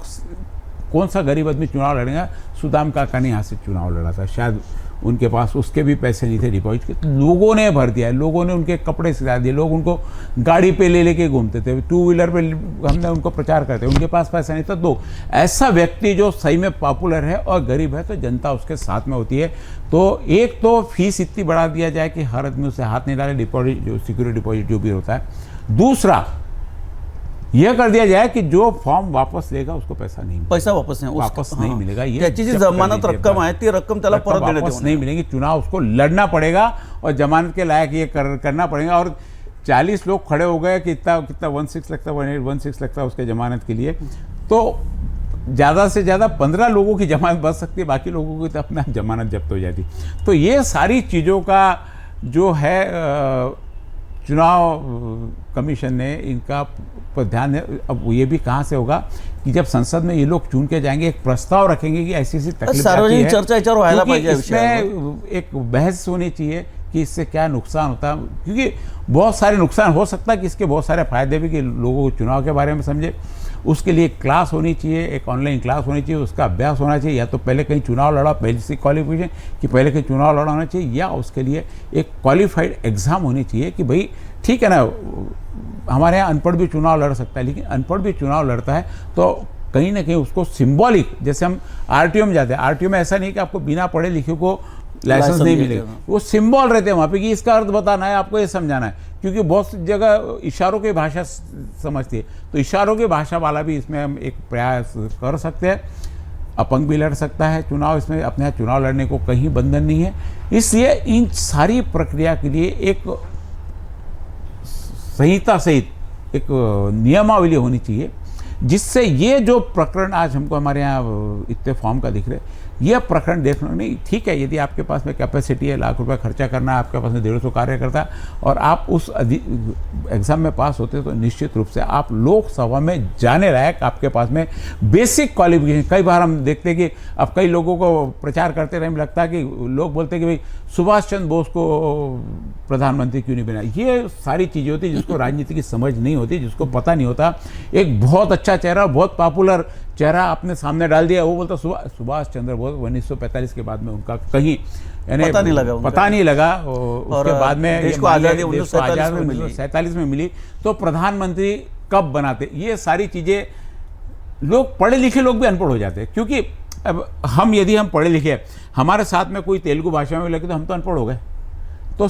कौन सा गरीब आदमी चुनाव लड़ेगा। सुदाम काका ने यहाँ से चुनाव लड़ा था, शायद उनके पास उसके भी पैसे नहीं थे डिपॉजिट के, लोगों ने भर दिया है, लोगों ने उनके कपड़े सिला दिए, लोग उनको गाड़ी पे ले लेके घूमते थे, 2 व्हीलर पे हमने उनको प्रचार करते, उनके पास पैसा नहीं था। तो ऐसा व्यक्ति जो सही में पॉपुलर है और गरीब है, तो जनता उसके साथ में होती है। तो एक तो फीस इतनी बढ़ा दिया जाए कि हर आदमी उसे हाथ नहीं डाले, डिपॉजिट जो सिक्योरिटी डिपॉजिट जो भी होता है। दूसरा यह कर दिया जाए कि जो फॉर्म वापस लेगा उसको पैसा वापस नहीं मिलेगा। ये जमानत रक्कम आहे ती रक्कम त्याला परत वापस नहीं मिलेगी, चुनाव उसको लड़ना पड़ेगा और जमानत के लायक ये करना पड़ेगा। और 40 लोग खड़े हो गए कि कितना 16 लगता, 1.16 लगता है उसके जमानत के लिए, तो ज़्यादा से ज़्यादा 15 लोगों की जमानत बच सकती है, बाकी लोगों की तो अपना जमानत जब्त हो जाती। तो ये सारी चीज़ों का जो है चुनाव कमीशन ने इनका पर ध्यान है। अब ये भी कहाँ से होगा कि जब संसद में ये लोग चुन के जाएंगे, एक प्रस्ताव रखेंगे कि ऐसी तकलीफ सार्वजनिक चर्चा व्हायला पाहिजे, इसमें एक बहस होनी चाहिए कि इससे क्या नुकसान होता है, क्योंकि बहुत सारे नुकसान हो सकता है कि इसके बहुत सारे फायदे भी, कि लोगों को चुनाव के बारे में समझे। उसके लिए एक क्लास होनी चाहिए, एक ऑनलाइन क्लास होनी चाहिए, उसका अभ्यास होना चाहिए, या तो पहले कहीं चुनाव लड़ा, पहले से क्वालिफिकेशन कि पहले कहीं चुनाव लड़ा होना चाहिए, या उसके लिए एक क्वालिफाइड एग्ज़ाम होनी चाहिए कि भाई ठीक है ना, हमारे यहाँ अनपढ़ भी चुनाव लड़ सकता है, लेकिन अनपढ़ भी चुनाव लड़ता है तो कहीं ना कहीं उसको सिंबॉलिक, जैसे हम आरटीओ में जाते हैं, आरटीओ में ऐसा नहीं कि आपको बिना पढ़े लिखे को लाइसेंस नहीं मिलेगा, वो सिंबल रहते हैं वहाँ पे कि इसका अर्थ बताना है, आपको ये समझाना है, क्योंकि बहुत जगह इशारों की भाषा समझती है, तो इशारों की भाषा वाला भी इसमें हम एक प्रयास कर सकते हैं। अपंग भी लड़ सकता है चुनाव, इसमें अपने यहाँ चुनाव लड़ने को कहीं बंधन नहीं है। इसलिए इन सारी प्रक्रिया के लिए एक संहिता सहित एक नियमावली होनी चाहिए, जिससे ये जो प्रकरण आज हमको हमारे यहाँ इतने फॉर्म का दिख रहे, यह प्रकरण देखना नहीं। ठीक है, यदि आपके पास में कैपेसिटी है, लाख रुपए खर्चा करना है, आपके पास में 150 कार्यकर्ता और आप उस एग्ज़ाम में पास होते तो निश्चित रूप से आप लोकसभा में जाने लायक आपके पास में बेसिक क्वालिफिकेशन। कई बार हम देखते हैं कि अब कई लोगों को प्रचार करते रहे, लगता है कि लोग बोलते हैं कि भाई सुभाष चंद्र बोस को प्रधानमंत्री क्यों नहीं बनाया। ये सारी चीज़ें होती जिसको राजनीति की समझ नहीं होती, जिसको पता नहीं होता। एक बहुत अच्छा चेहरा, बहुत पॉपुलर चेहरा आपने सामने डाल दिया, वो बोलता सुभाष चंद्र बोस 1945 के बाद में उनका कहीं पता नहीं लगा उसके बाद में देश को आज़ादी 1947 में मिली, तो प्रधानमंत्री कब बनाते। ये सारी चीज़ें लोग पढ़े लिखे लोग भी अनपढ़ हो जाते हैं, क्योंकि अब यदि हम पढ़े लिखे, हमारे साथ में कोई तेलुगु भाषा में लगे तो हम तो अनपढ़ हो गए। तो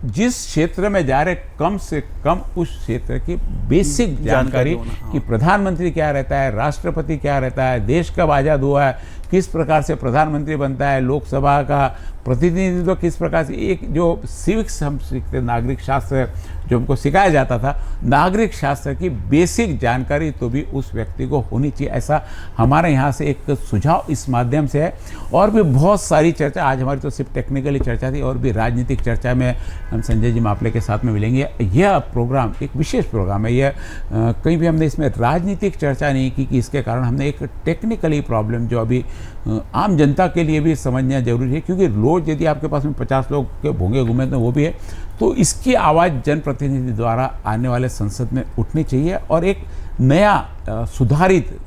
जिस क्षेत्र में जा रहे कम से कम उस क्षेत्र की बेसिक जानकारी कि प्रधानमंत्री क्या रहता है, राष्ट्रपति क्या रहता है, देश कब आज़ाद हुआ है, किस प्रकार से प्रधानमंत्री बनता है, लोकसभा का प्रतिनिधित्व किस प्रकार से, एक जो सिविक्स हम सीखते, नागरिक शास्त्र जो हमको सिखाया जाता था, नागरिक शास्त्र की बेसिक जानकारी तो भी उस व्यक्ति को होनी चाहिए। ऐसा हमारे यहाँ से एक सुझाव इस माध्यम से है। और भी बहुत सारी चर्चा, आज हमारी तो सिर्फ टेक्निकली चर्चा थी, और भी राजनीतिक चर्चा में हम संजय जी मापले के साथ में मिलेंगे। यह प्रोग्राम एक विशेष प्रोग्राम है, यह कहीं भी हमने इसमें राजनीतिक चर्चा नहीं की कि इसके कारण हमने एक टेक्निकली प्रॉब्लम जो अभी आम जनता के लिए भी समझना जरूरी है, क्योंकि रोज़ यदि आपके पास में 50 लोग के भोंगे घूमे तो वो भी है, तो इसकी आवाज़ जनप्रतिनिधि द्वारा आने वाले संसद में उठनी चाहिए और एक नया सुधारित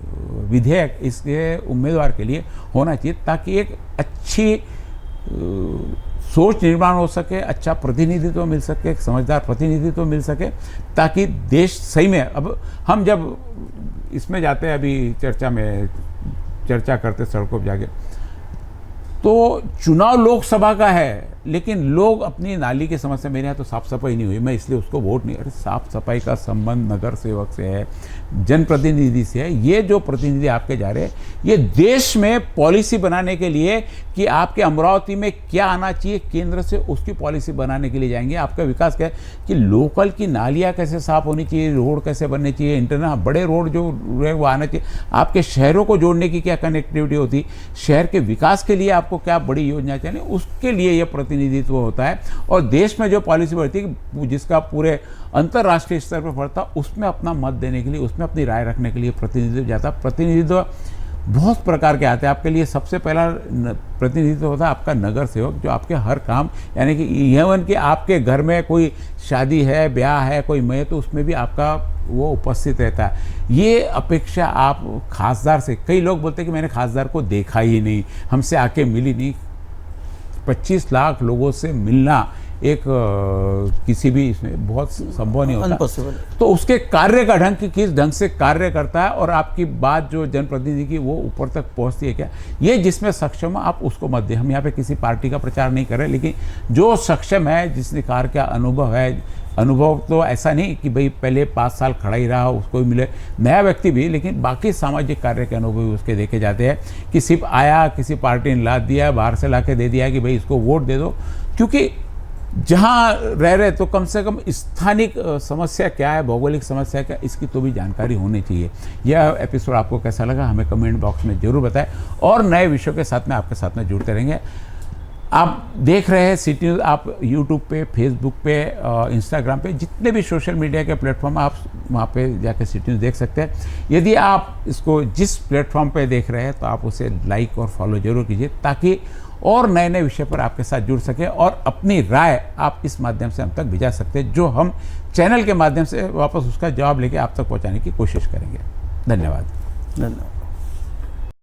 विधेयक इसके उम्मीदवार के लिए होना चाहिए, ताकि एक अच्छी सोच निर्माण हो सके, अच्छा प्रतिनिधित्व मिल सके, एक समझदार प्रतिनिधित्व मिल सके, ताकि देश सही में, अब हम जब इसमें जाते हैं, अभी चर्चा करते सड़कों पर जाके, तो चुनाव लोकसभा का है, लेकिन लोग अपनी नाली की समस्या, मेरे यहाँ तो साफ सफाई नहीं हुई, मैं इसलिए उसको वोट नहीं। अरे साफ सफाई का संबंध नगर सेवक से है, जनप्रतिनिधि से है। ये जो प्रतिनिधि आपके जा रहे हैं, ये देश में पॉलिसी बनाने के लिए कि आपके अमरावती में क्या आना चाहिए केंद्र से, उसकी पॉलिसी बनाने के लिए जाएंगे। आपका विकास क्या है कि लोकल की नालियाँ कैसे साफ होनी चाहिए, रोड कैसे बनने चाहिए, इंटरनेट बड़े रोड जो है वो आना चाहिए, आपके शहरों को जोड़ने की क्या कनेक्टिविटी होती, शहर के विकास के लिए आपको क्या बड़ी योजना चाहिए, उसके लिए यह प्रतिनिधित्व होता है। और देश में जो पॉलिसी बढ़ती है, जिसका पूरे अंतर्राष्ट्रीय स्तर पर पड़ता, उसमें अपना मत देने के लिए, उसमें अपनी राय रखने के लिए प्रतिनिधित्व जाता। प्रतिनिधित्व बहुत प्रकार के आते हैं। आपके लिए सबसे पहला प्रतिनिधित्व होता है आपका नगर सेवक, जो आपके हर काम, यानी कि इवन कि आपके घर में कोई शादी है, ब्याह है, कोई मैं, तो उसमें भी आपका वो उपस्थित रहता है। ये अपेक्षा आप खासदार से, कई लोग बोलते हैं कि मैंने खासदार को देखा ही नहीं, हमसे आके मिली नहीं। 25 लाख लोगों से मिलना एक किसी भी इसमें बहुत संभव नहीं होता। तो उसके कार्य का ढंग, किस ढंग से कार्य करता है और आपकी बात जो जनप्रतिनिधि की वो ऊपर तक पहुंचती है क्या, ये जिसमें सक्षम है आप उसको मत दें। हम यहाँ पे किसी पार्टी का प्रचार नहीं कर रहे, लेकिन जो सक्षम है, जिसने कार्य का अनुभव है, अनुभव तो ऐसा नहीं कि भाई पहले 5 साल खड़ा ही रहा उसको ही मिले, नया व्यक्ति भी, लेकिन बाकी सामाजिक कार्य के अनुभव भी उसके देखे जाते हैं। कि सिर्फ आया, किसी पार्टी ने ला दिया, बाहर से ला के दे दिया कि भाई इसको वोट दे दो, क्योंकि जहाँ रह रहे तो कम से कम स्थानिक समस्या क्या है, भौगोलिक समस्या क्या, इसकी तो भी जानकारी होनी चाहिए। यह एपिसोड आपको कैसा लगा हमें कमेंट बॉक्स में जरूर बताएं, और नए विषयों के साथ में आपके साथ में जुड़ते रहेंगे। आप देख रहे हैं सिटी न्यूज़, आप यूट्यूब पे, फेसबुक पे, इंस्टाग्राम पे, जितने भी सोशल मीडिया के प्लेटफॉर्म आप वहाँ पे जाकर सिटी न्यूज़ देख सकते हैं। यदि आप इसको जिस प्लेटफॉर्म पे देख रहे हैं तो आप उसे लाइक और फॉलो जरूर कीजिए, ताकि और नए नए विषय पर आपके साथ जुड़ सके और अपनी राय आप इस माध्यम से हम तक भिजा सकते हैं, जो हम चैनल के माध्यम से वापस उसका जवाब लेके आप तक पहुँचाने की कोशिश करेंगे। धन्यवाद।